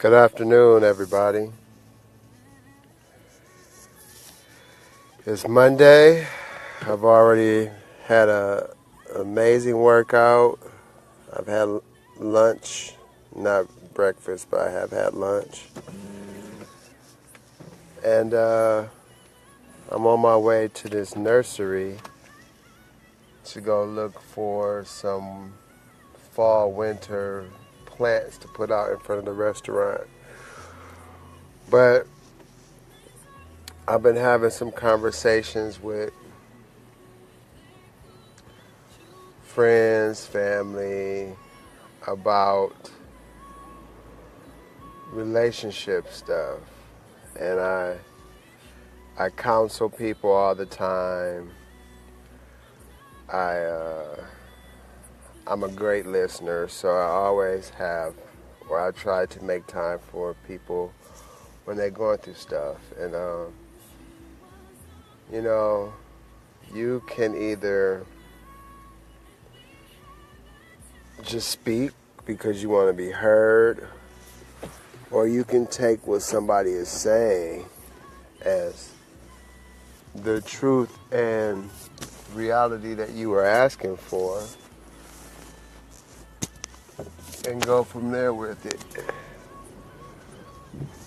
Good afternoon, everybody. It's Monday. I've already had an amazing workout. I've had lunch, not breakfast, but I have had lunch. And I'm on my way to this nursery to go look for some fall, winter plants to put out in front of the restaurant. But I've been having some conversations with friends, family, about relationship stuff. And I counsel people all the time. I'm a great listener, so I always have, or I try to make time for people when they're going through stuff. And, you can either just speak because you want to be heard, or you can take what somebody is saying as the truth and reality that you were asking for and go from there with it.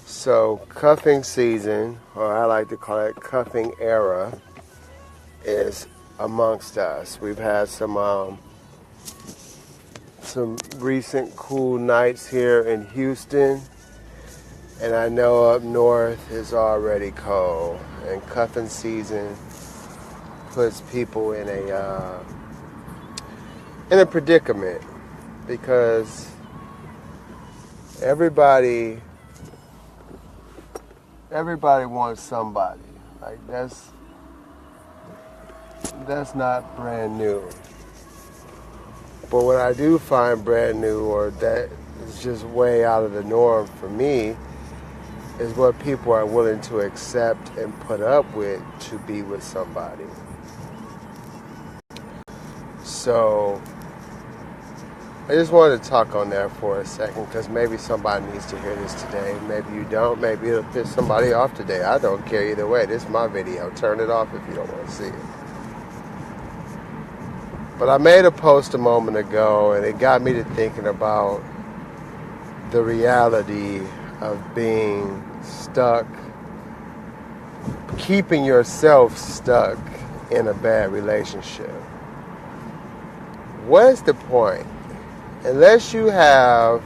So cuffing season, or I like to call it cuffing era, is amongst us. We've had some recent cool nights here in Houston, and I know up north is already cold. And cuffing season puts people in a predicament, because everybody wants somebody. Like that's not brand new. But what I do find brand new, or that is just way out of the norm for me, is what people are willing to accept and put up with to be with somebody. So I just wanted to talk on that for a second, because maybe somebody needs to hear this today. Maybe you don't. Maybe it'll piss somebody off today. I don't care either way. This is my video. Turn it off if you don't want to see it. But I made a post a moment ago, and it got me to thinking about the reality of being stuck, keeping yourself stuck in a bad relationship. What's the point? Unless you have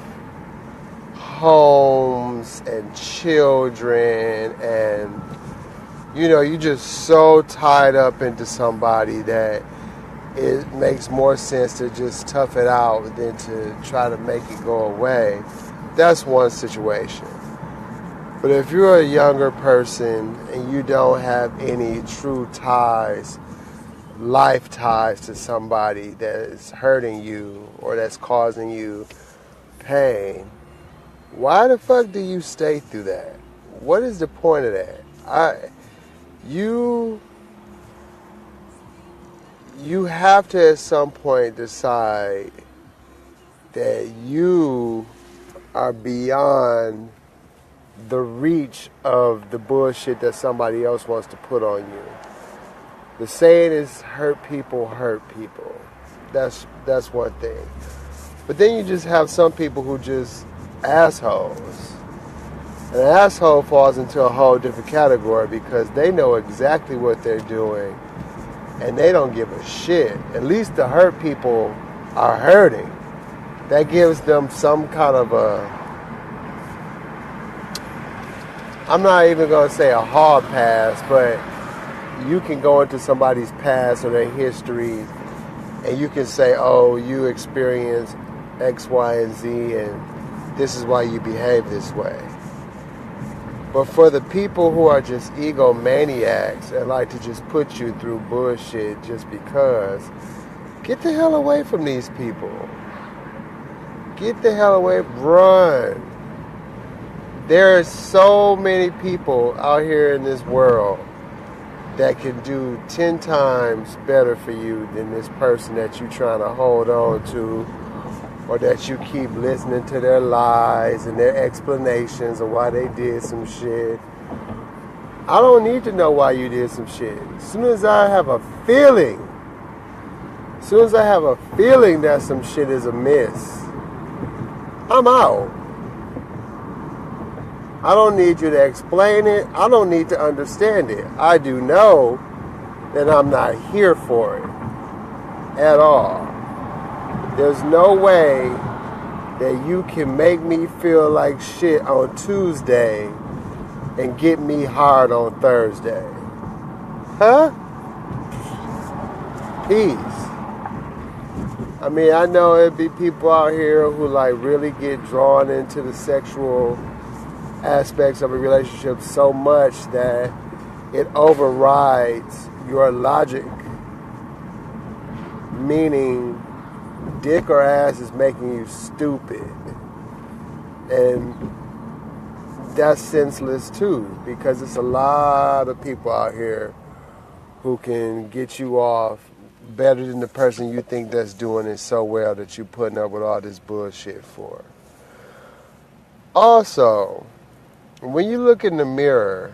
homes and children and, you're just so tied up into somebody that it makes more sense to just tough it out than to try to make it go away. That's one situation. But if you're a younger person and you don't have any true ties, life ties to somebody that is hurting you or that's causing you pain, why the fuck do you stay through that? What is the point of that? You have to at some point decide that you are beyond the reach of the bullshit that somebody else wants to put on you. The saying is, hurt people hurt people. That's one thing. But then you just have some people who just assholes. And an asshole falls into a whole different category, because they know exactly what they're doing and they don't give a shit. At least the hurt people are hurting. That gives them some kind of I'm not even going to say a hard pass, but you can go into somebody's past or their history and you can say, oh, you experienced X, Y, and Z, and this is why you behave this way. But for the people who are just egomaniacs and like to just put you through bullshit just because, get the hell away from these people. Get the hell away. Run. There are so many people out here in this world that can do 10 times better for you than this person that you're trying to hold on to or that you keep listening to their lies and their explanations of why they did some shit. I don't need to know why you did some shit. As soon as I have a feeling that some shit is amiss, I'm out. I don't need you to explain it. I don't need to understand it. I do know that I'm not here for it at all. There's no way that you can make me feel like shit on Tuesday and get me hard on Thursday. Huh? Peace. I mean, I know it'd be people out here who like really get drawn into the sexual aspects of a relationship so much that it overrides your logic. Meaning, dick or ass is making you stupid. And that's senseless too, because it's a lot of people out here who can get you off better than the person you think that's doing it so well that you're putting up with all this bullshit for. Also, when you look in the mirror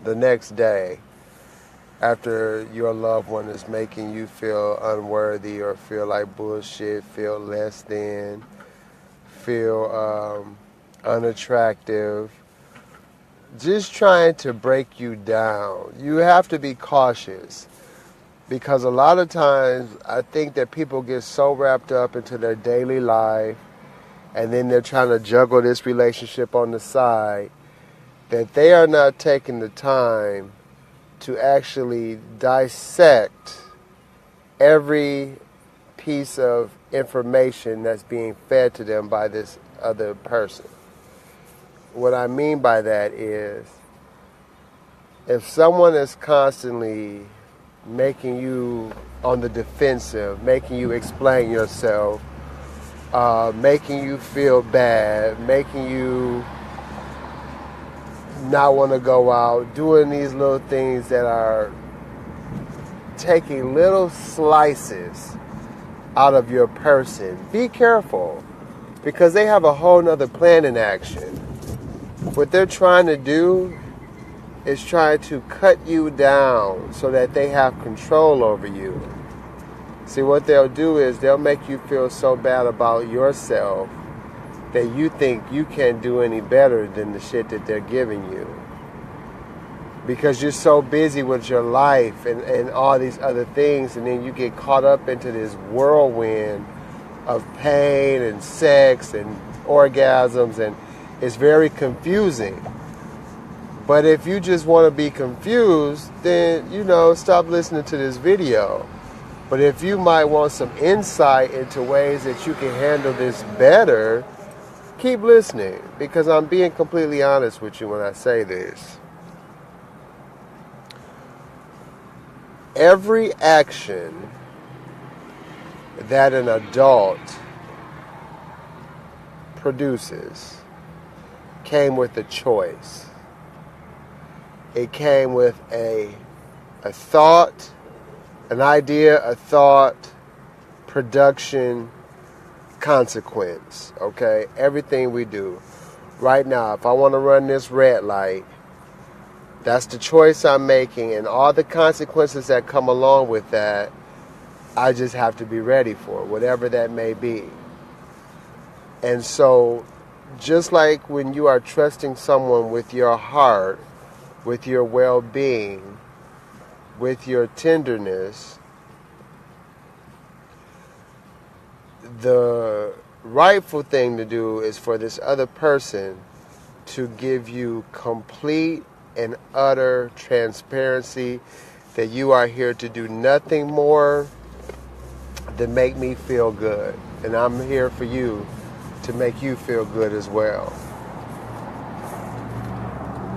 the next day after your loved one is making you feel unworthy or feel like bullshit, feel less than, feel unattractive, just trying to break you down, you have to be cautious. Because a lot of times I think that people get so wrapped up into their daily life and then they're trying to juggle this relationship on the side that they are not taking the time to actually dissect every piece of information that's being fed to them by this other person. What I mean by that is, if someone is constantly making you on the defensive, making you explain yourself, making you feel bad, making you not want to go out, doing these little things that are taking little slices out of your person, be careful, because they have a whole nother plan in action. What they're trying to do is trying to cut you down so that they have control over you. See, what they'll do is they'll make you feel so bad about yourself that you think you can't do any better than the shit that they're giving you. Because you're so busy with your life and all these other things, and then you get caught up into this whirlwind of pain and sex and orgasms, and it's very confusing. But if you just want to be confused, then, stop listening to this video. But if you might want some insight into ways that you can handle this better, keep listening, because I'm being completely honest with you when I say this. Every action that an adult produces came with a choice. It came with a thought, an idea, a thought, production, consequence, okay? Everything we do. Right now, if I want to run this red light, that's the choice I'm making, and all the consequences that come along with that, I just have to be ready for, whatever that may be. And so, just like when you are trusting someone with your heart, with your well-being, with your tenderness, the rightful thing to do is for this other person to give you complete and utter transparency that you are here to do nothing more than make me feel good. And I'm here for you to make you feel good as well.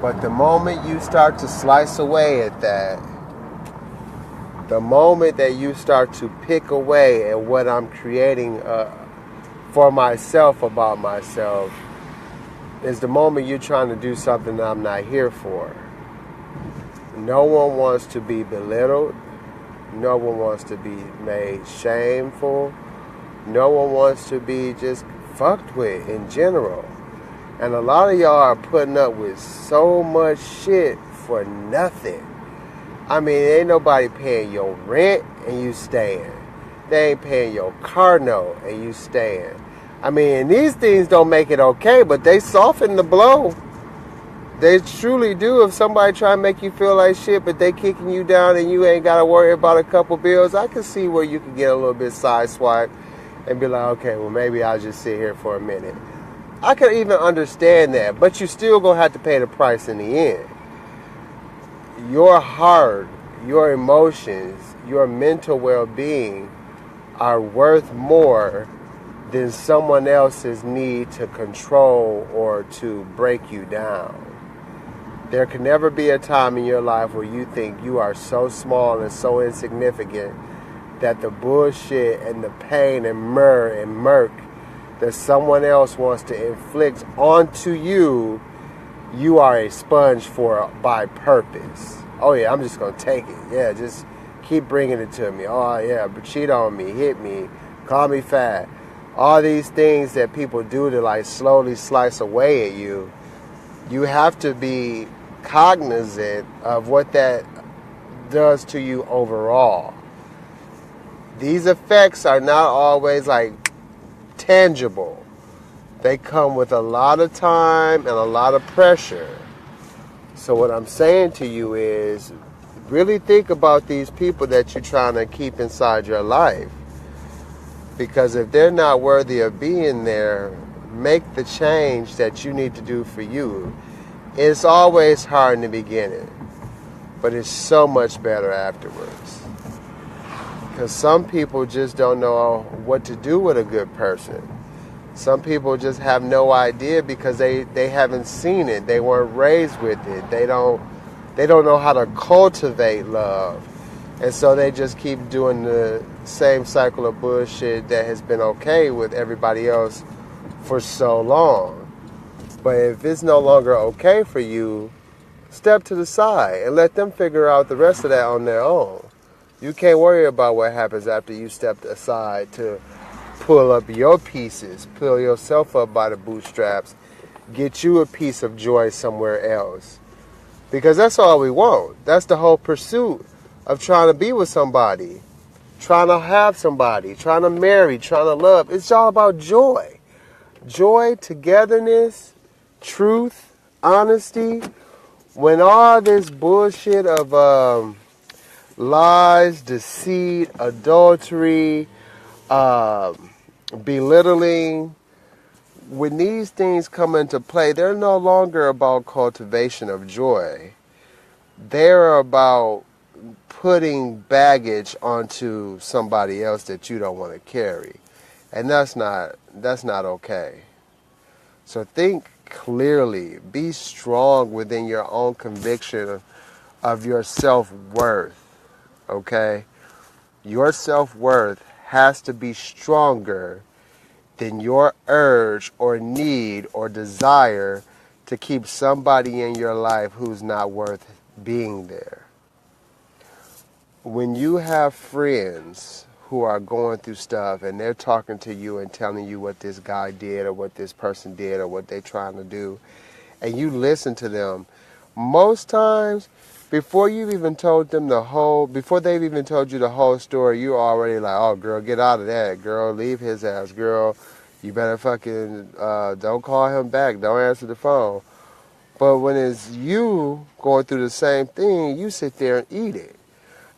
But the moment you start to slice away at that, the moment that you start to pick away at what I'm creating for myself about myself, is the moment you're trying to do something that I'm not here for. No one wants to be belittled. No one wants to be made shameful No one wants to be just fucked with in general. And a lot of y'all are putting up with so much shit for nothing. I mean, ain't nobody paying your rent and you staying. They ain't paying your car note and you staying. I mean, these things don't make it okay, but they soften the blow. They truly do. If somebody try to make you feel like shit, but they kicking you down and you ain't got to worry about a couple bills, I can see where you can get a little bit sideswiped and be like, okay, well, maybe I'll just sit here for a minute. I can even understand that, but you still going to have to pay the price in the end. Your heart, your emotions, your mental well-being are worth more than someone else's need to control or to break you down. There can never be a time in your life where you think you are so small and so insignificant that the bullshit and the pain and murk that someone else wants to inflict onto you, you are a sponge for by purpose. Oh yeah, I'm just going to take it. Yeah, just keep bringing it to me. Oh yeah, but cheat on me, hit me, call me fat. All these things that people do to like slowly slice away at you, you have to be cognizant of what that does to you overall. These effects are not always like tangible. They come with a lot of time and a lot of pressure. So what I'm saying to you is really think about these people that you're trying to keep inside your life. Because if they're not worthy of being there, make the change that you need to do for you. It's always hard in the beginning, but it's so much better afterwards. Because some people just don't know what to do with a good person. Some people just have no idea because they haven't seen it. They weren't raised with it. They don't know how to cultivate love. And so they just keep doing the same cycle of bullshit that has been okay with everybody else for so long. But if it's no longer okay for you, step to the side and let them figure out the rest of that on their own. You can't worry about what happens after you step aside to pull up your pieces, pull yourself up by the bootstraps, get you a piece of joy somewhere else. Because that's all we want. That's the whole pursuit of trying to be with somebody, trying to have somebody, trying to marry, trying to love. It's all about joy. Joy, togetherness, truth, honesty. When all this bullshit of lies, deceit, adultery, belittling, when these things come into play, they're no longer about cultivation of joy. They're about putting baggage onto somebody else that you don't want to carry. And that's not okay. So think clearly. Be strong within your own conviction of your self-worth. Okay? Your self-worth has to be stronger than your urge or need or desire to keep somebody in your life who's not worth being there. When you have friends who are going through stuff and they're talking to you and telling you what this guy did or what this person did or what they're trying to do, and you listen to them, most times before you've even told them before they've even told you the whole story, you're already like, oh girl, get out of that. Girl, leave his ass. Girl, you better fucking, don't call him back. Don't answer the phone. But when it's you going through the same thing, you sit there and eat it.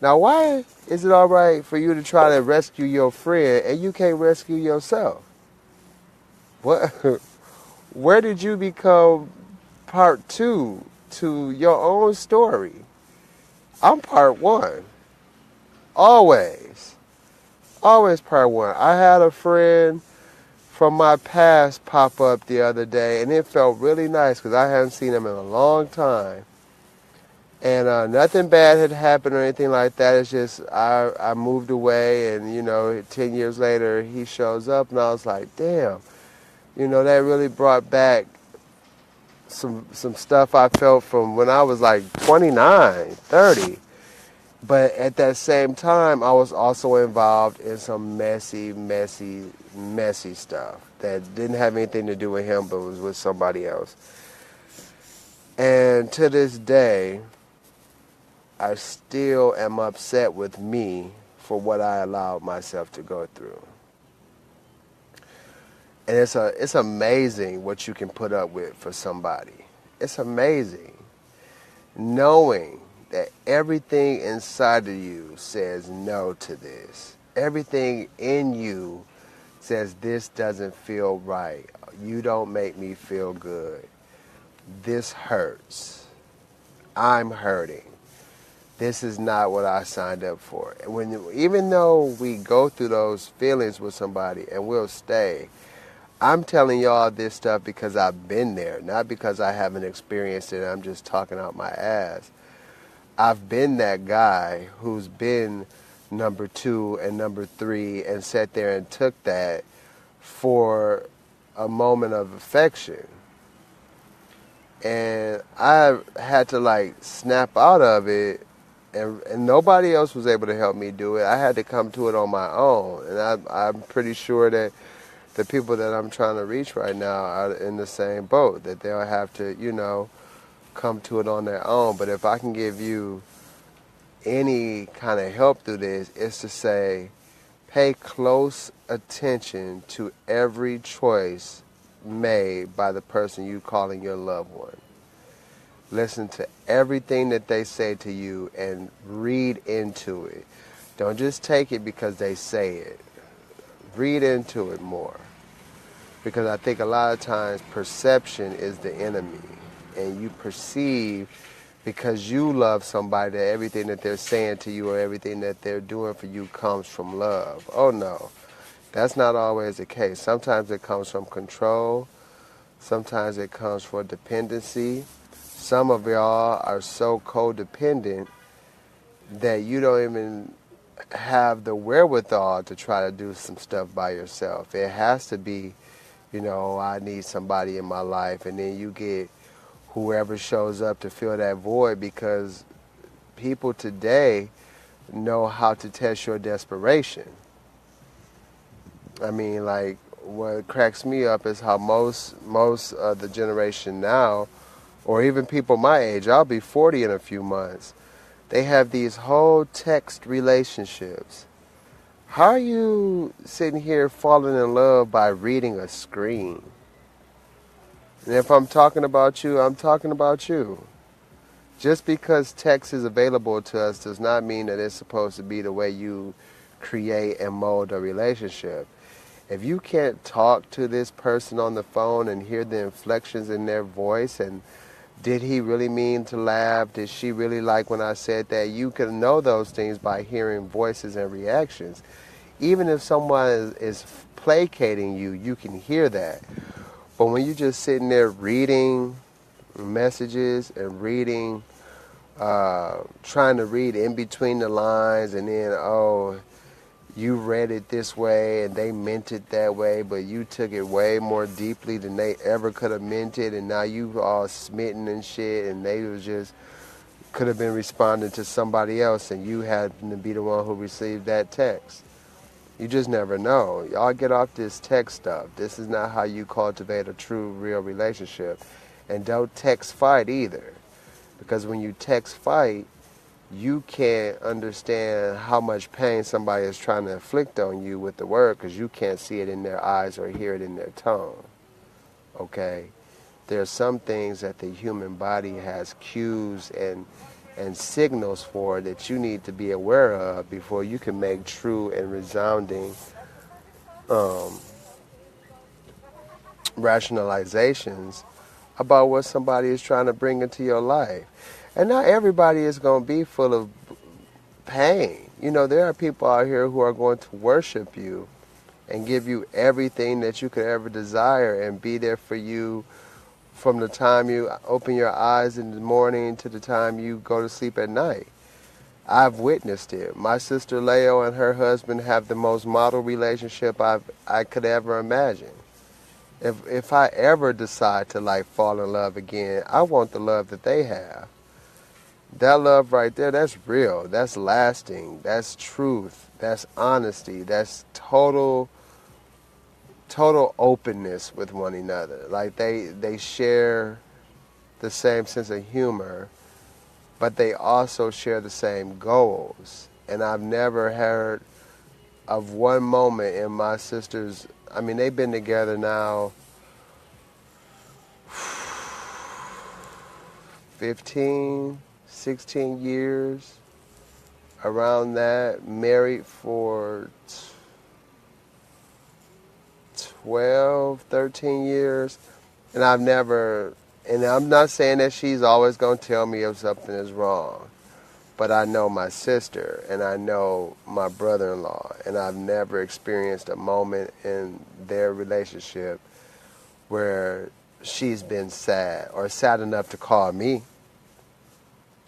Now, why is it all right for you to try to rescue your friend and you can't rescue yourself? What? Where did you become part two to your own story? I'm part one. Always. Always part one. I had a friend from my past pop up the other day, and it felt really nice because I hadn't seen him in a long time. And nothing bad had happened or anything like that. It's just I moved away, and 10 years later he shows up, and I was like, damn, that really brought back some stuff I felt from when I was like 29, 30. But at that same time, I was also involved in some messy stuff that didn't have anything to do with him, but was with somebody else. And to this day, I still am upset with me for what I allowed myself to go through. And it's amazing what you can put up with for somebody. It's amazing knowing that everything inside of you says no to this. Everything in you says this doesn't feel right. You don't make me feel good. This hurts. I'm hurting. This is not what I signed up for. Even though we go through those feelings with somebody and we'll stay, I'm telling y'all this stuff because I've been there, not because I haven't experienced it. I'm just talking out my ass. I've been that guy who's been number 2 and number 3 and sat there and took that for a moment of affection. And I had to snap out of it, and nobody else was able to help me do it. I had to come to it on my own. And I'm pretty sure that the people that I'm trying to reach right now are in the same boat, that they'll have to, come to it on their own. But if I can give you any kind of help through this, it's to say, pay close attention to every choice made by the person you calling your loved one. Listen to everything that they say to you and read into it. Don't just take it because they say it. Read into it more. Because I think a lot of times perception is the enemy. And you perceive, because you love somebody, that everything that they're saying to you or everything that they're doing for you comes from love. Oh no, that's not always the case. Sometimes it comes from control. Sometimes it comes from dependency. Some of y'all are so codependent that you don't even have the wherewithal to try to do some stuff by yourself. It has to be, I need somebody in my life, and then you get whoever shows up to fill that void, because people today know how to test your desperation. I mean, what cracks me up is how most of the generation now, or even people my age, I'll be 40 in a few months, they have these whole text relationships. How are you sitting here falling in love by reading a screen? And if I'm talking about you, I'm talking about you. Just because text is available to us does not mean that it's supposed to be the way you create and mold a relationship. If you can't talk to this person on the phone and hear the inflections in their voice, and did he really mean to laugh? Did she really like when I said that? You can know those things by hearing voices and reactions. Even if someone is placating you, you can hear that. But when you're just sitting there reading messages and reading, trying to read in between the lines, and then, you read it this way and they meant it that way, but you took it way more deeply than they ever could have meant it, and now you all smitten and shit, and they was just could have been responding to somebody else, and you happened to be the one who received that text. You just never know. Y'all get off this text stuff. This is not how you cultivate a true, real relationship. And don't text fight either. Because when you text fight, you can't understand how much pain somebody is trying to inflict on you with the word, because you can't see it in their eyes or hear it in their tone. Okay? There are some things that the human body has cues and signals for that you need to be aware of before you can make true and resounding rationalizations about what somebody is trying to bring into your life. And not everybody is going to be full of pain. There are people out here who are going to worship you and give you everything that you could ever desire and be there for you from the time you open your eyes in the morning to the time you go to sleep at night. I've witnessed it. My sister Leo and her husband have the most model relationship I could ever imagine. If I ever decide to fall in love again, I want the love that they have. That love right there, that's real. That's lasting. That's truth. That's honesty. That's total openness with one another. Like they share the same sense of humor, but they also share the same goals. And I've never heard of one moment in my sisters. I mean, they've been together now 15, 16 years, around that, married for 12, 13 years. And I've never, and I'm not saying that she's always going to tell me if something is wrong, but I know my sister and I know my brother-in-law, and I've never experienced a moment in their relationship where she's been sad or sad enough to call me,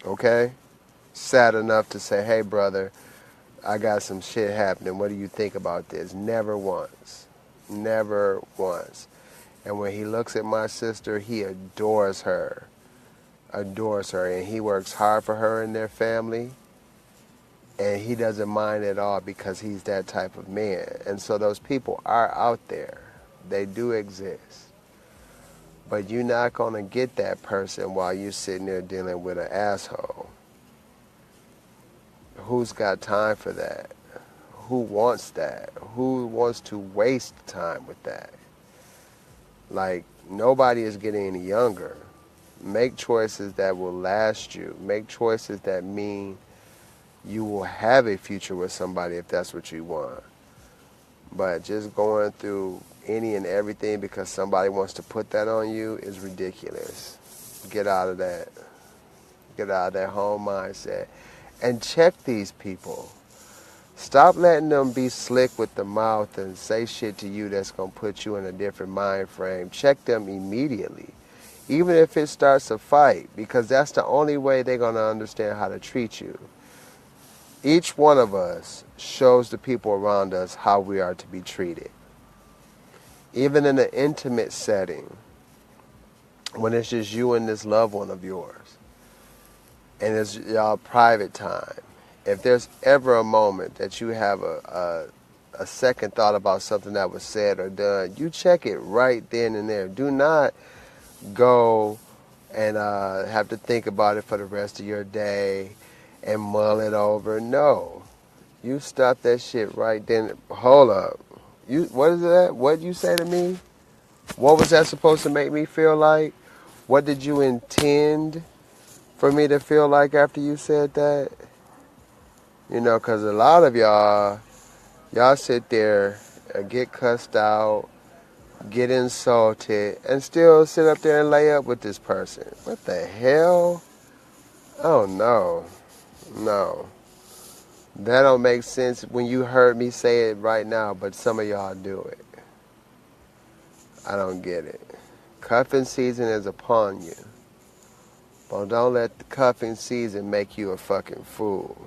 okay? Sad enough to say, hey, brother, I got some shit happening. What do you think about this? Never once. Never once. And when he looks at my sister, he adores her. Adores her. And he works hard for her and their family. And he doesn't mind at all because he's that type of man. And so those people are out there. They do exist. But you're not going to get that person while you're sitting there dealing with an asshole. Who's got time for that? Who wants that? Who wants to waste time with that? Like, nobody is getting any younger. Make choices that will last you. Make choices that mean you will have a future with somebody if that's what you want. But just going through any and everything because somebody wants to put that on you is ridiculous. Get out of that. Get out of that home mindset. And check these people. Stop letting them be slick with the mouth and say shit to you that's going to put you in a different mind frame. Check them immediately. Even if it starts a fight, because that's the only way they're going to understand how to treat you. Each one of us shows the people around us how we are to be treated. Even in an intimate setting, when it's just you and this loved one of yours, and it's y'all private time, if there's ever a moment that you have a second thought about something that was said or done, you check it right then and there. Do not go and have to think about it for the rest of your day and mull it over. No. You stop that shit right then. Hold up. What is that? What did you say to me? What was that supposed to make me feel like? What did you intend for me to feel like after you said that? You know, because a lot of y'all sit there and get cussed out, get insulted, and still sit up there and lay up with this person. What the hell? Oh, no. No. That don't make sense when you heard me say it right now, but some of y'all do it. I don't get it. Cuffing season is upon you. But don't let the cuffing season make you a fucking fool.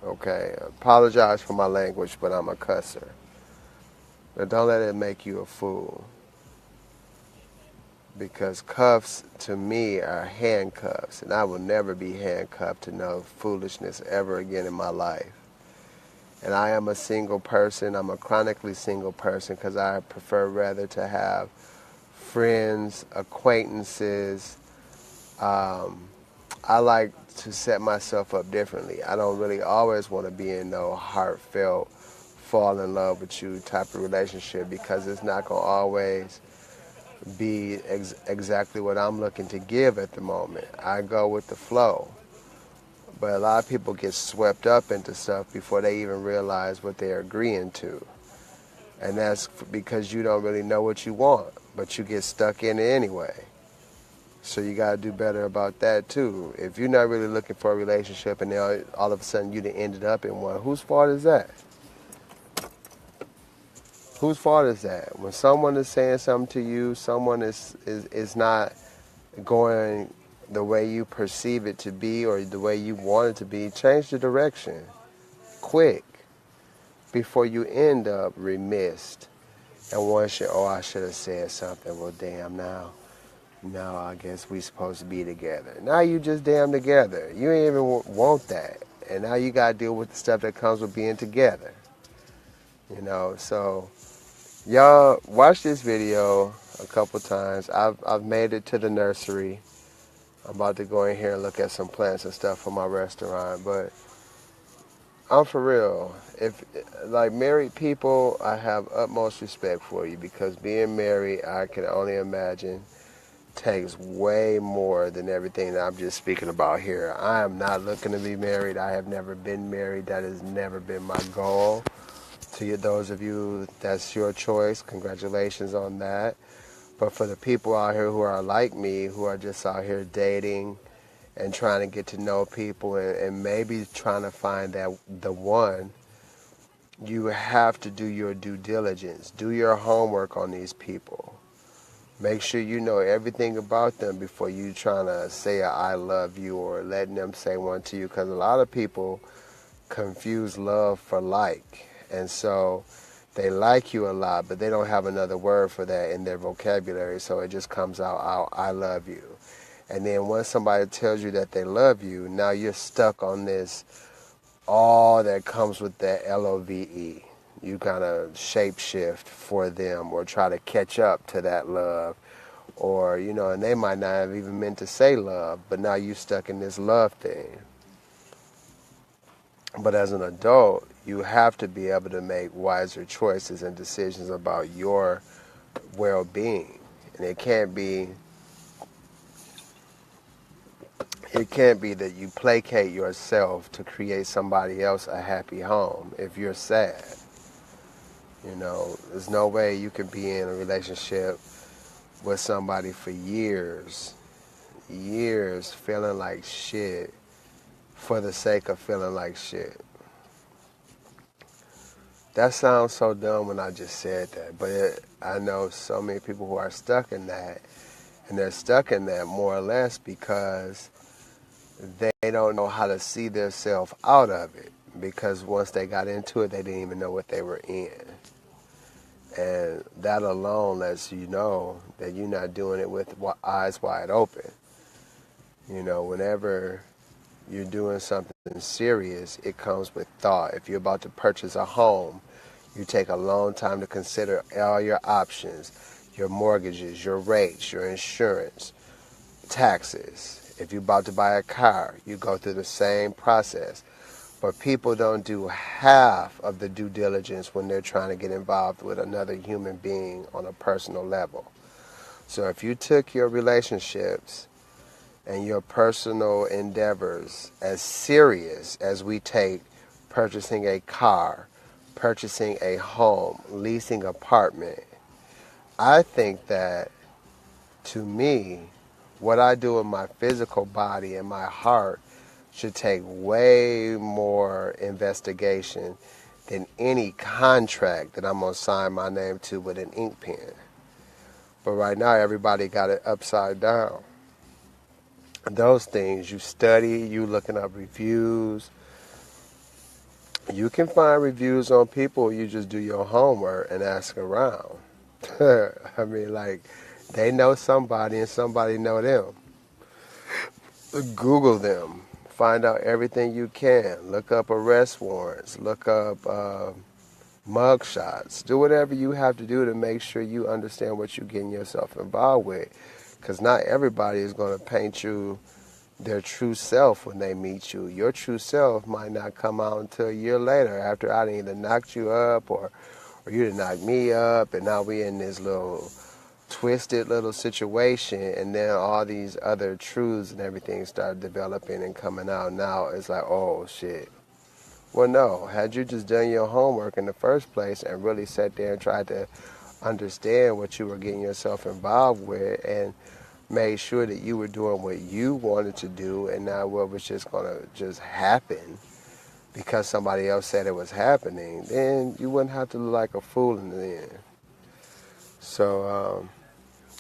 Okay? I apologize for my language, but I'm a cusser. But don't let it make you a fool. Because cuffs, to me, are handcuffs. And I will never be handcuffed to no foolishness ever again in my life. And I am a single person. I'm a chronically single person because I prefer rather to have friends, acquaintances. I like to set myself up differently. I don't really always want to be in no heartfelt, fall in love with you type of relationship because it's not going to always be exactly what I'm looking to give at the moment. I go with the flow. But a lot of people get swept up into stuff before they even realize what they're agreeing to. And that's because you don't really know what you want, but you get stuck in it anyway. So you got to do better about that too. If you're not really looking for a relationship and then all of a sudden you ended up in one, whose fault is that? Whose fault is that? When someone is saying something to you, someone is not going the way you perceive it to be or the way you want it to be, change the direction quick before you end up remissed and wondering, oh, I should have said something. Well, damn, now no, I guess we supposed to be together. Now you just damn together. You ain't even want that. And now you got to deal with the stuff that comes with being together. So y'all watch this video a couple times. I've made it to the nursery. I'm about to go in here and look at some plants and stuff for my restaurant. But I'm for real. If like married people, I have utmost respect for you because being married, I can only imagine, takes way more than everything that I'm just speaking about here. I am not looking to be married. I have never been married. That has never been my goal. To those of you, that's your choice. Congratulations on that. But for the people out here who are like me, who are just out here dating and trying to get to know people and maybe trying to find that the one, you have to do your due diligence. Do your homework on these people. Make sure you know everything about them before you trying to say I love you or letting them say one to you, because a lot of people confuse love for like. And so they like you a lot, but they don't have another word for that in their vocabulary, so it just comes out, I love you. And then once somebody tells you that they love you, now you're stuck on this, all that comes with that LOVE. You kind of shapeshift for them or try to catch up to that love. Or, and they might not have even meant to say love, but now you're stuck in this love thing. But as an adult, you have to be able to make wiser choices and decisions about your well-being. And it can't be that you placate yourself to create somebody else a happy home if you're sad. There's no way you can be in a relationship with somebody for years feeling like shit for the sake of feeling like shit. That sounds so dumb when I just said that, but I know so many people who are stuck in that, and they're stuck in that more or less because they don't know how to see themselves out of it, because once they got into it, they didn't even know what they were in. And that alone lets you know that you're not doing it with eyes wide open. Whenever you're doing something serious, it comes with thought. If you're about to purchase a home, you take a long time to consider all your options, your mortgages, your rates, your insurance, taxes. If you're about to buy a car, you go through the same process. But people don't do half of the due diligence when they're trying to get involved with another human being on a personal level. So if you took your relationships and your personal endeavors as serious as we take purchasing a car, purchasing a home, leasing an apartment, I think that, to me, what I do with my physical body and my heart should take way more investigation than any contract that I'm going to sign my name to with an ink pen. But right now, everybody got it upside down. Those things, you study, you looking up reviews. You can find reviews on people, you just do your homework and ask around. I mean, like, they know somebody and somebody know them. Google them. Find out everything you can. Look up arrest warrants. Look up mug shots. Do whatever you have to do to make sure you understand what you're getting yourself involved with. Because not everybody is going to paint you their true self when they meet you. Your true self might not come out until a year later, after I either knocked you up or you done knocked me up, and now we in this little twisted little situation, and then all these other truths and everything start developing and coming out. Now it's like, oh shit. Well, no, had you just done your homework in the first place and really sat there and tried to understand what you were getting yourself involved with and made sure that you were doing what you wanted to do and not what was just going to just happen because somebody else said it was happening, then you wouldn't have to look like a fool in the end. So,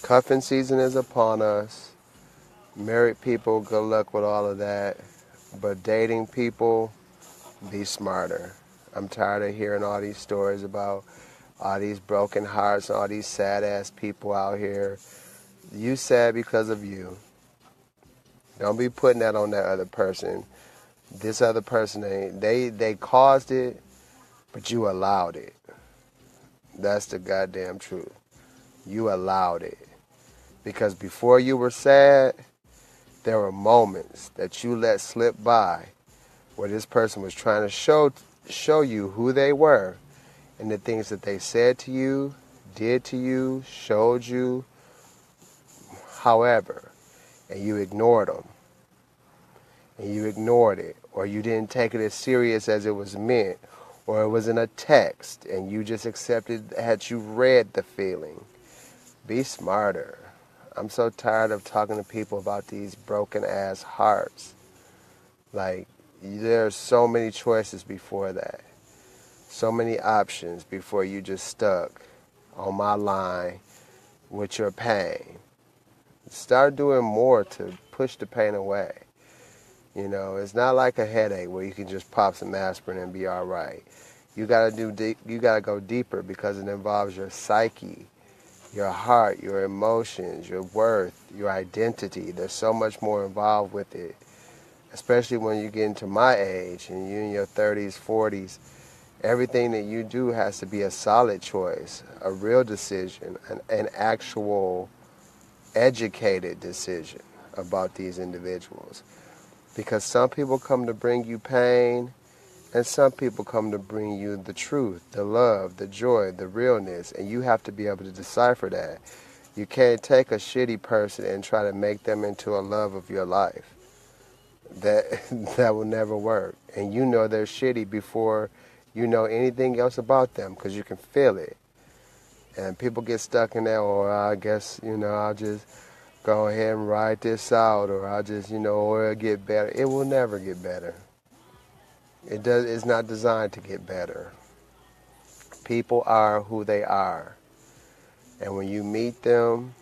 cuffing season is upon us. Married people, good luck with all of that. But dating people, be smarter. I'm tired of hearing all these stories about all these broken hearts and all these sad-ass people out here You sad because of you. Don't be putting that on that other person. This other person, they caused it, but you allowed it. That's the goddamn truth. You allowed it. Because before you were sad, there were moments that you let slip by where this person was trying to show you who they were and the things that they said to you, did to you, showed you, however, and you ignored them. And you ignored it, or you didn't take it as serious as it was meant, or it was in a text and you just accepted had you read the feeling. Be smarter. I'm so tired of talking to people about these broken ass hearts. Like, there's so many choices before that. So many options before you just stuck on my line with your pain. Start doing more to push the pain away. You know, it's not like a headache where you can just pop some aspirin and be all right. You gotta go deeper because it involves your psyche, your heart, your emotions, your worth, your identity. There's so much more involved with it, especially when you get into my age and you're in your 30s, 40s. Everything that you do has to be a solid choice, a real decision, an actual educated decision about these individuals. Because some people come to bring you pain, and some people come to bring you the truth, the love, the joy, the realness, and you have to be able to decipher that. You can't take a shitty person and try to make them into a love of your life. That will never work. And you know they're shitty before you know anything else about them because you can feel it. And people get stuck in that, or I guess, I'll just go ahead and ride this out, or I'll just, or it'll get better. It will never get better. It's not designed to get better. People are who they are. And when you meet them,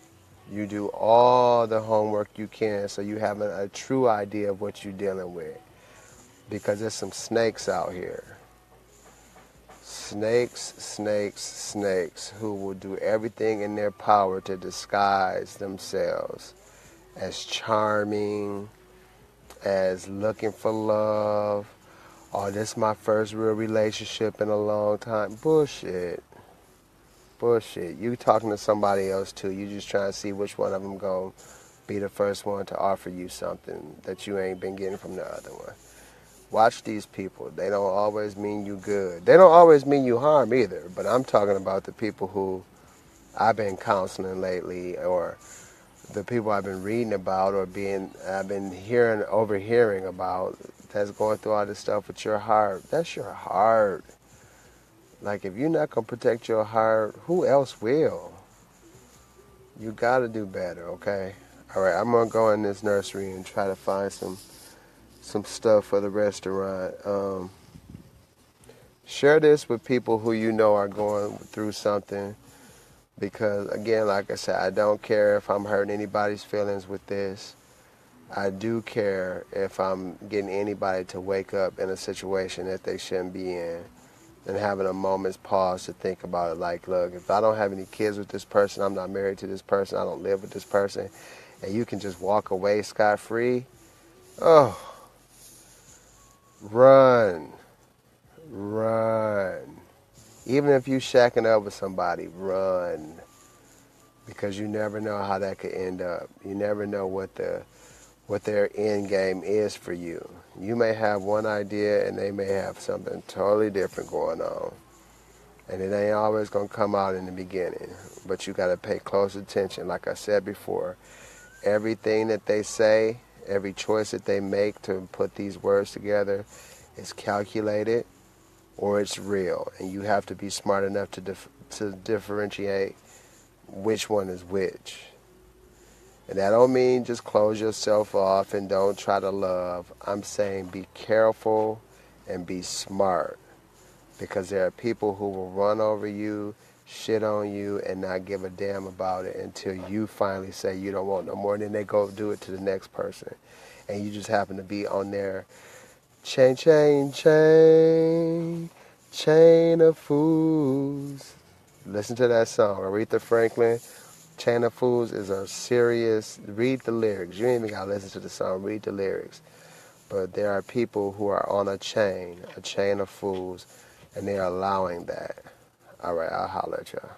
you do all the homework you can so you have a true idea of what you're dealing with. Because there's some snakes out here. Snakes who will do everything in their power to disguise themselves as charming, as looking for love. Oh, this is my first real relationship in a long time. Bullshit. You talking to somebody else too. You just trying to see which one of them going to be the first one to offer you something that you ain't been getting from the other one. Watch these people. They don't always mean you good. They don't always mean you harm either. But I'm talking about the people who I've been counseling lately, or the people I've been reading about, or I've been overhearing about, that's going through all this stuff with your heart. That's your heart. Like, if you're not going to protect your heart, who else will? You got to do better, okay? All right, I'm going to go in this nursery and try to find some stuff for the restaurant. Share this with people who you know are going through something, because, again, like I said, I don't care if I'm hurting anybody's feelings with this. I do care if I'm getting anybody to wake up in a situation that they shouldn't be in, and having a moment's pause to think about it. Like, look, if I don't have any kids with this person, I'm not married to this person, I don't live with this person, and you can just walk away scot-free, oh, run. Even if you shacking up with somebody, run. Because you never know how that could end up. You never know what their end game is for you. You may have one idea and they may have something totally different going on. And it ain't always going to come out in the beginning. But you got to pay close attention. Like I said before, everything that they say, every choice that they make to put these words together is calculated, or it's real. And you have to be smart enough to differentiate which one is which. And that don't mean just close yourself off and don't try to love. I'm saying be careful and be smart. Because there are people who will run over you, shit on you, and not give a damn about it until you finally say you don't want no more. And then they go do it to the next person. And you just happen to be on their chain of fools. Listen to that song, Aretha Franklin. Chain of Fools is a serious, read the lyrics. You ain't even gotta listen to the song, read the lyrics. But there are people who are on a chain of fools, and they're allowing that. All right, I'll holler at y'all.